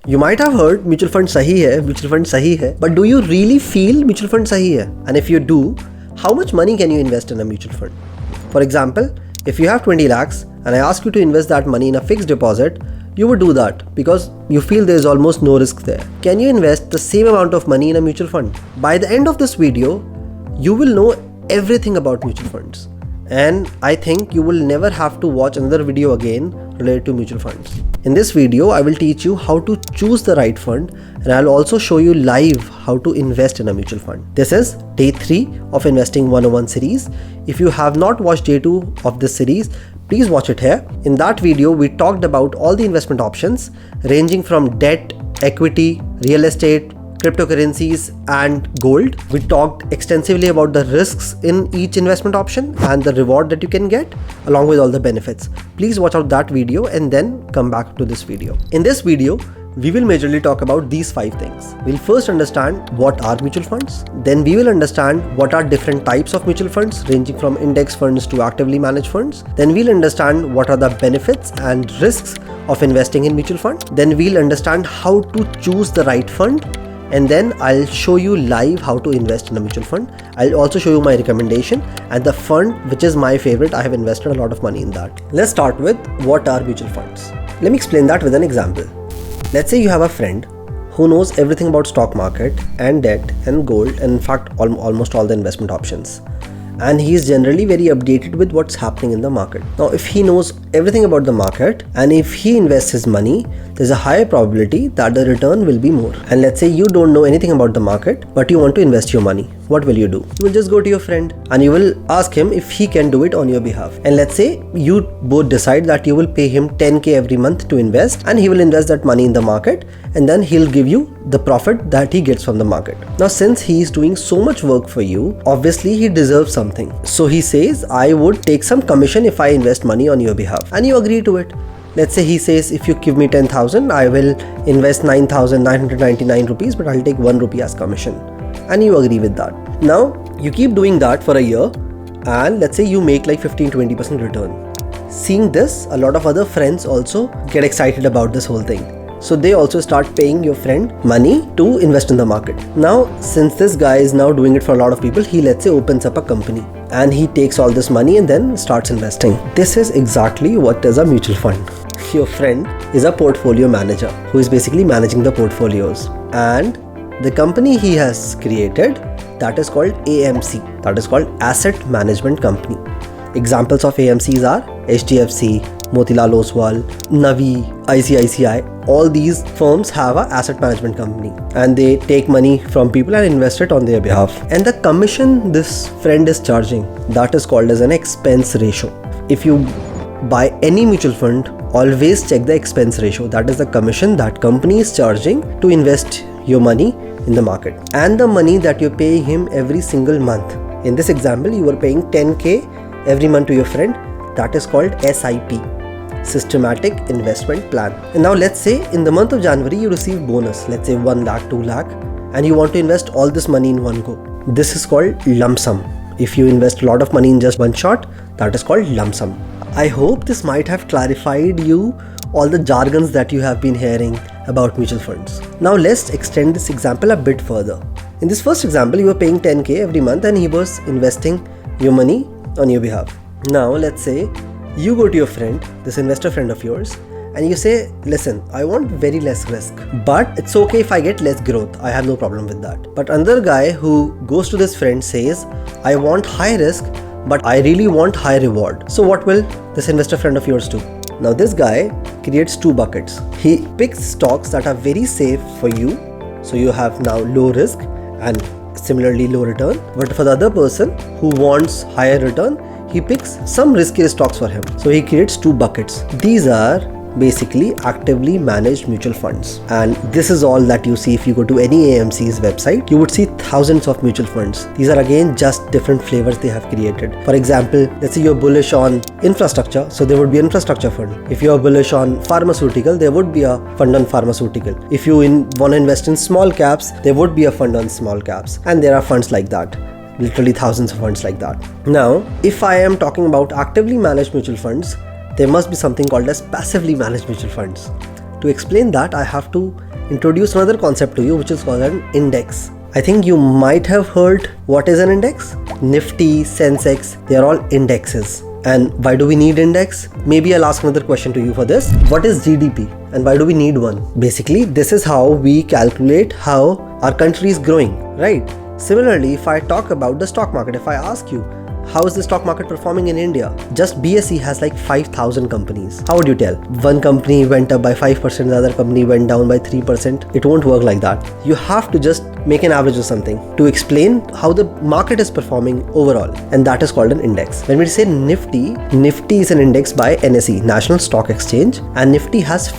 You might have heard mutual fund sahi hai, mutual fund sahi hai, but do you really feel mutual fund sahi hai? And if you do, how much money can you invest in a mutual fund? For example, if you have 20 lakhs and I ask you to invest that money in a fixed deposit, you would do that because you feel there is almost no risk there. Can you invest the same amount of money in a mutual fund? By the end of this video, you will know everything about mutual funds. And I think you will never have to watch another video again related to mutual funds. In this video, I will teach you how to choose the right fund, and I'll also show you live how to invest in a mutual fund. This is day 3 of Investing 101 series. If you have not watched day 2 of this series, please watch it here. In that video, we talked about all the investment options ranging from debt, equity, real estate, cryptocurrencies and gold. We talked extensively about the risks in each investment option and the reward that you can get along with all the benefits. Please watch out that video and then come back to this video. In this video, we will majorly talk about these 5 things. We'll first understand what are mutual funds. Then we will understand what are different types of mutual funds ranging from index funds to actively managed funds. Then we'll understand what are the benefits and risks of investing in mutual fund. Then we'll understand how to choose the right fund. And then I'll show you live how to invest in a mutual fund. I'll also show you my recommendation and the fund which is my favorite. I have invested a lot of money in that. Let's start with what are mutual funds. Let me explain that with an example. Let's say you have a friend who knows everything about stock market and debt and gold and in fact almost all the investment options. And he is generally very updated with what's happening in the market. Now, if he knows everything about the market and if he invests his money, there's a higher probability that the return will be more. And let's say you don't know anything about the market, but you want to invest your money. What will you do? You will just go to your friend and you will ask him if he can do it on your behalf. And let's say you both decide that you will pay him 10k every month to invest and he will invest that money in the market and then he'll give you the profit that he gets from the market. Now, since he is doing so much work for you, obviously he deserves something. So he says, I would take some commission if I invest money on your behalf. And you agree to it. Let's say he says, if you give me 10,000, I will invest 9,999 rupees, but I'll take 1 rupee as commission. And you agree with that. Now, you keep doing that for a year and let's say you make like 15-20% return. Seeing this, a lot of other friends also get excited about this whole thing. So they also start paying your friend money to invest in the market. Now, since this guy is now doing it for a lot of people, he let's say opens up a company and he takes all this money and then starts investing. This is exactly what is a mutual fund. Your friend is a portfolio manager who is basically managing the portfolios. And the company he has created, that is called AMC, that is called Asset Management Company. Examples of AMCs are HDFC, Motilal Oswal, Navi, ICICI. All these firms have an asset management company and they take money from people and invest it on their behalf. And the commission this friend is charging, that is called as an expense ratio. If you buy any mutual fund, always check the expense ratio. That is the commission that company is charging to invest your money in the market and the money that you're paying him every single month. In this example, you are paying 10k every month to your friend. That is called SIP, Systematic Investment Plan. And now let's say in the month of January, you receive bonus, let's say 1 lakh, 2 lakh, and you want to invest all this money in one go. This is called lump sum. If you invest a lot of money in just one shot, that is called lump sum. I hope this might have clarified you all the jargons that you have been hearing about mutual funds. Now let's extend this example a bit further. In this first example, you were paying 10k every month and he was investing your money on your behalf. Now let's say you go to your friend, this investor friend of yours, and you say, listen, I want very less risk, but it's okay if I get less growth. I have no problem with that. But another guy who goes to this friend says, I want high risk, but I really want high reward. So what will this investor friend of yours do? Now this guy creates 2 buckets. He picks stocks that are very safe for you. So you have now low risk and similarly low return. But for the other person who wants higher return, he picks some riskier stocks for him. So he creates 2 buckets. These are basically actively managed mutual funds. And this is all that you see if you go to any AMC's website. You would see thousands of mutual funds. These are again just different flavors they have created. For example, let's say you're bullish on infrastructure, so there would be an infrastructure fund. If you're bullish on pharmaceutical, there would be a fund on pharmaceutical. If you want to invest in small caps, there would be a fund on small caps. And there are funds like that. Literally thousands of funds like that. Now, if I am talking about actively managed mutual funds, there must be something called as passively managed mutual funds. To explain that, I have to introduce another concept to you, which is called an index. I think you might have heard what is an index. Nifty, Sensex, they are all indexes. And why do we need index? Maybe I'll ask another question to you for this. What is GDP and why do we need one? Basically, this is how we calculate how our country is growing, right? Similarly, if I talk about the stock market, if I ask you, how is the stock market performing in India? Just BSE has like 5,000 companies. How would you tell? One company went up by 5%, the other company went down by 3%. It won't work like that. You have to just make an average of something to explain how the market is performing overall. And that is called an index. When we say Nifty, Nifty is an index by NSE, National Stock Exchange. And Nifty has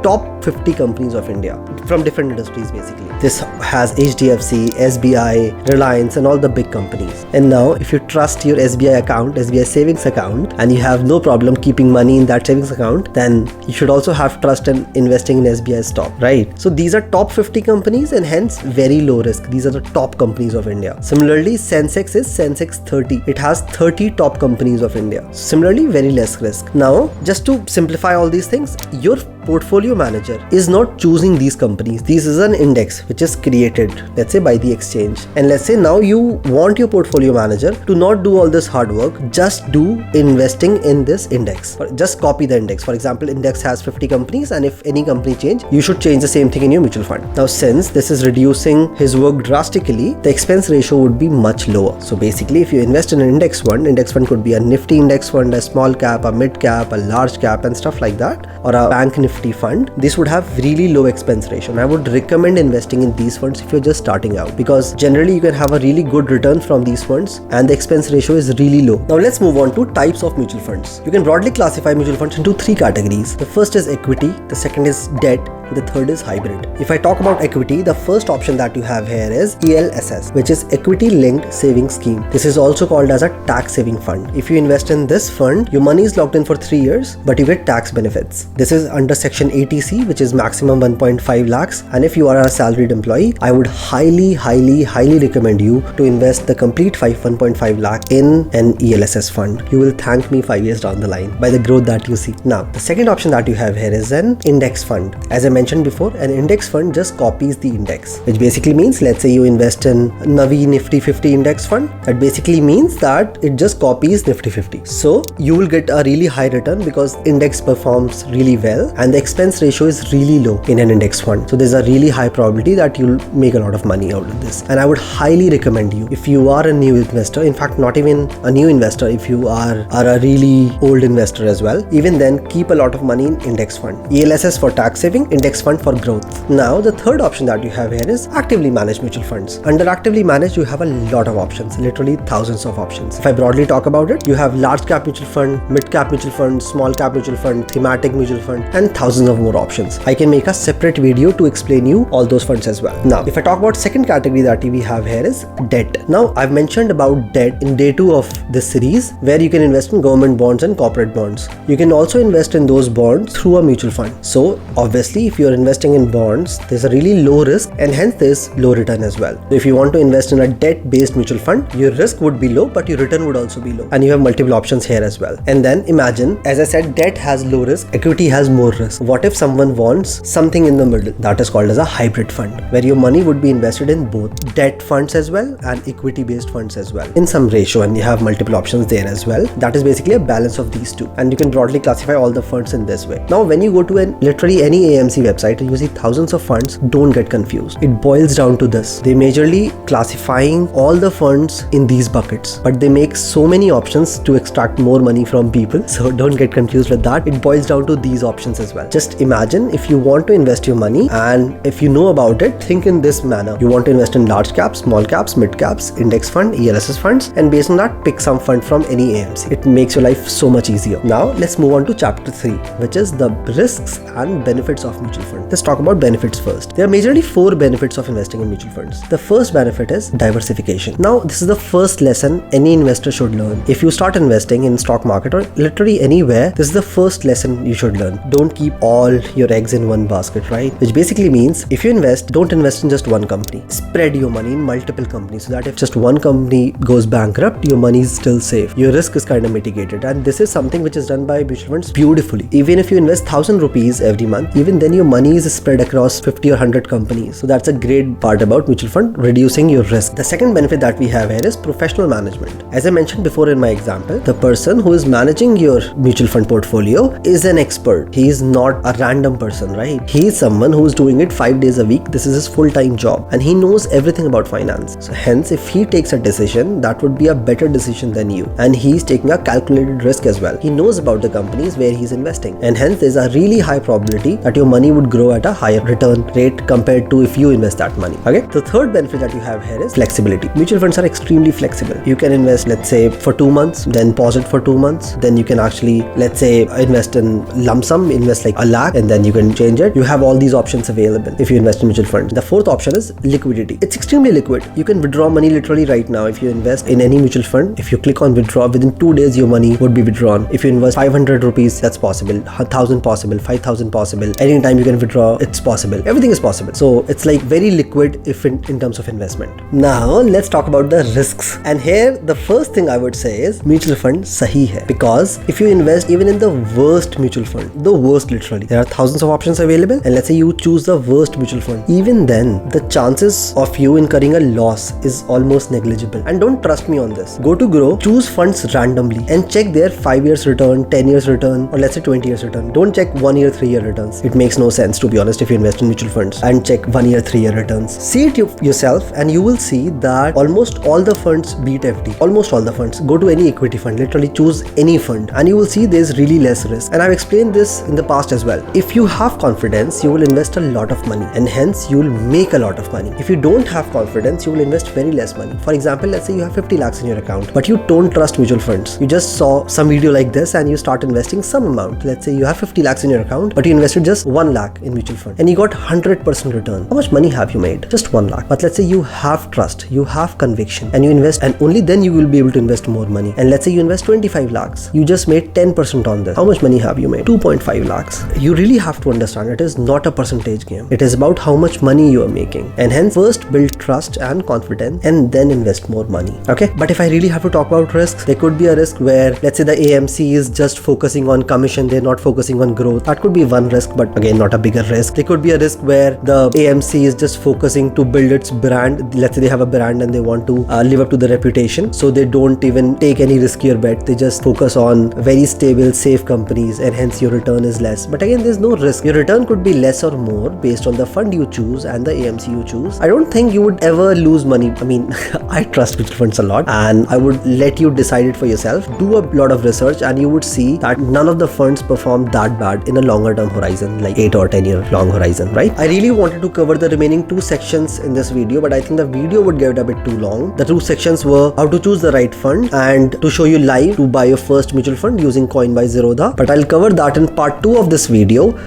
top 50 companies of India from different industries basically. This has HDFC, SBI, Reliance and all the big companies. And now if you trust your SBI account, SBI savings account, and you have no problem keeping money in that savings account, then you should also have trust in investing in SBI stock, right? So these are top 50 companies and hence very low risk. These are the top companies of India. Similarly, Sensex is Sensex 30. It has 30 top companies of India. Similarly, very less risk. Now, just to simplify all these things, your portfolio manager is not choosing these companies. This is an index which is created, let's say, by the exchange. And let's say now you want your portfolio manager to not do all this hard work, just do investing in this index. Just copy the index. For example, index has 50 companies and if any company change, you should change the same thing in your mutual fund. Now, since this is reducing his work drastically, the expense ratio would be much lower. So basically, if you invest in an index fund could be a Nifty index fund, a small cap, a mid cap, a large cap and stuff like that, or a bank Nifty fund. This would have really low expense ratio. And I would recommend investing in these funds if you're just starting out, because generally you can have a really good return from these funds and the expense ratio is really low. Now let's move on to types of mutual funds. You can broadly classify mutual funds into 3 categories. The first is equity, the second is debt, the third is hybrid. If I talk about equity, the first option that you have here is ELSS, which is equity linked saving scheme. This is also called as a tax saving fund. If you invest in this fund, your money is locked in for 3 years, but you get tax benefits. This is under section 80C, which is maximum 1.5 lakhs. And if you are a salaried employee, I would highly recommend you to invest the complete 1.5 lakh in an ELSS fund. You will thank me 5 years down the line by the growth that you see. Now, the second option that you have here is an index fund. As I mentioned before, an index fund just copies the index, which basically means, let's say you invest in Navi Nifty 50 index fund. That basically means that it just copies Nifty 50. So you will get a really high return because index performs really well and the expense ratio is really low in an index fund. So there's a really high probability that you'll make a lot of money out of this. And I would highly recommend you, if you are a new investor, in fact not even a new investor, if you are a really old investor as well, even then keep a lot of money in index fund. ELSS for tax saving, index fund for growth. Now the third option that you have here is actively managed mutual funds. Under actively managed, you have a lot of options, literally thousands of options. If I broadly talk about it, you have large cap mutual fund, mid cap mutual fund, small cap mutual fund, thematic mutual fund, and thousands of more options. I can make a separate video to explain you all those funds as well. Now, if I talk about second category that we have here is debt. Now, I've mentioned about debt in day 2 of this series, where you can invest in government bonds and corporate bonds. You can also invest in those bonds through a mutual fund. So obviously, if you're investing in bonds, there's a really low risk and hence there's low return as well. So if you want to invest in a debt-based mutual fund, your risk would be low, but your return would also be low. And you have multiple options here as well. And then imagine, as I said, debt has low risk, equity has more risk. What if someone wants something in the middle? That is called as a hybrid fund, where your money would be invested in both debt funds as well and equity-based funds as well in some ratio, and you have multiple options there as well. That is basically a balance of these two, and you can broadly classify all the funds in this way. Now, when you go to literally any AMC website and you see thousands of funds, don't get confused. It boils down to this. They majorly classifying all the funds in these buckets, but they make so many options to extract more money from people. So don't get confused with that. It boils down to these options as well. Just imagine if you want to invest your money, and if you know about it, think in this manner. You want to invest in large caps, small caps, mid caps, index fund, ELSS funds, and based on that, pick some fund from any AMC. It makes your life so much easier. Now let's move on to chapter 3, which is the risks and benefits of mutual fund. Let's talk about benefits first. There are majorly 4 benefits of investing in mutual funds. The first benefit is diversification. Now, this is the first lesson any investor should learn. If you start investing in stock market or literally anywhere, this is the first lesson you should learn. Don't keep all your eggs in one basket, right? Which basically means if you invest, don't invest in just one company. Spread your money in multiple companies so that if just one company goes bankrupt, your money is still safe. Your risk is kind of mitigated, and this is something which is done by mutual funds beautifully. Even if you invest 1,000 rupees every month, even then your money is spread across 50 or 100 companies. So that's a great part about mutual fund, reducing your risk. The second benefit that we have here is professional management. As I mentioned before in my example, the person who is managing your mutual fund portfolio is an expert. He is not a random person, right? He is someone who is doing it 5 days a week. This is his full-time job and he knows everything about finance. So hence, if he takes a decision, that would be a better decision than you. And he's taking a calculated risk as well. He knows about the companies where he's investing. And hence, there's a really high probability that your money would grow at a higher return rate compared to if you invest that money. Okay. The third benefit that you have here is flexibility. Mutual funds are extremely flexible. You can invest, let's say, for 2 months, then pause it for 2 months. Then you can actually, let's say, invest in lump sum, invest like 1 lakh, and then you can change it. You have all these options available if you invest in mutual funds. The fourth option is liquidity. It's extremely liquid. You can withdraw money literally right now. If you invest in any mutual fund, if you click on withdraw, within 2 days your money would be withdrawn. If you invest 500 rupees, that's possible. 1,000 possible, 5,000 possible. Anytime you can withdraw, it's possible. Everything is possible. So it's like very liquid if in terms of investment. Now let's talk about the risks. And here the first thing I would say is mutual fund Sahi hai. Because if you invest even in the worst mutual fund, the worst literally, there are thousands of options available, and let's say you choose the worst mutual fund, even then the chances of you incurring a loss is almost negligible. And don't trust me on this. Go to Grow, choose funds randomly and check their 5 years return, 10 years return, or let's say 20 years return. Don't check 1 year, 3 year returns. It makes no sense, to be honest, if you invest in mutual funds and check 1 year, 3 year returns. See it yourself and you will see that almost all the funds beat FD. Almost all the funds. Go to any equity fund, literally choose any fund and you will see there's really less risk. And I've explained this in the past as well. If you have confidence, you will invest a lot of money and hence you will make a lot of money. If you don't have confidence, you will invest very less money. For example, let's say you have 50 lakhs in your account, but you don't trust mutual funds. You just saw some video like this and you start investing some amount. Let's say you have 50 lakhs in your account, but you invested just 1 lakh in mutual fund and you got 100% return. How much money have you made? Just 1 lakh. But let's say you have trust, you have conviction and you invest, and only then you will be able to invest more money. And let's say you invest 25 lakhs. You just made 10% on this. How much money have you made? 2.5 lakhs. You really have to understand it is not a percentage game. It is about how much money you are making. And hence first build trust and confidence and then invest more money. Okay. But if I really have to talk about risks, there could be a risk where let's say the AMC is just focusing on commission. They're not focusing on growth. That could be one risk, but again, not a bigger risk. There could be a risk where the AMC is just focusing to build its brand. Let's say they have a brand and they want to live up to the reputation. So they don't even take any riskier bet. They just focus on very stable, safe companies and hence your return is less. But again, there's no risk. Your return could be less or more based on the fund you choose and the AMC you choose. I don't think you would ever lose money. I mean, I trust mutual funds a lot and I would let you decide it for yourself. Do a lot of research and you would see that none of the funds perform that bad in a longer term horizon, like 8 or 10 year long horizon, right? I really wanted to cover the remaining 2 sections in this video, but I think the video would get a bit too long. The 2 sections were how to choose the right fund and to show you live to buy your first mutual fund using Coin by Zerodha. But I'll cover that in part 2 of this video.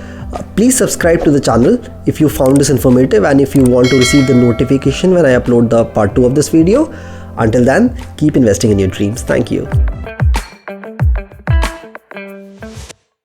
Please subscribe to the channel if you found this informative and if you want to receive the notification when I upload the part 2 of this video. Until then, keep investing in your dreams. Thank you.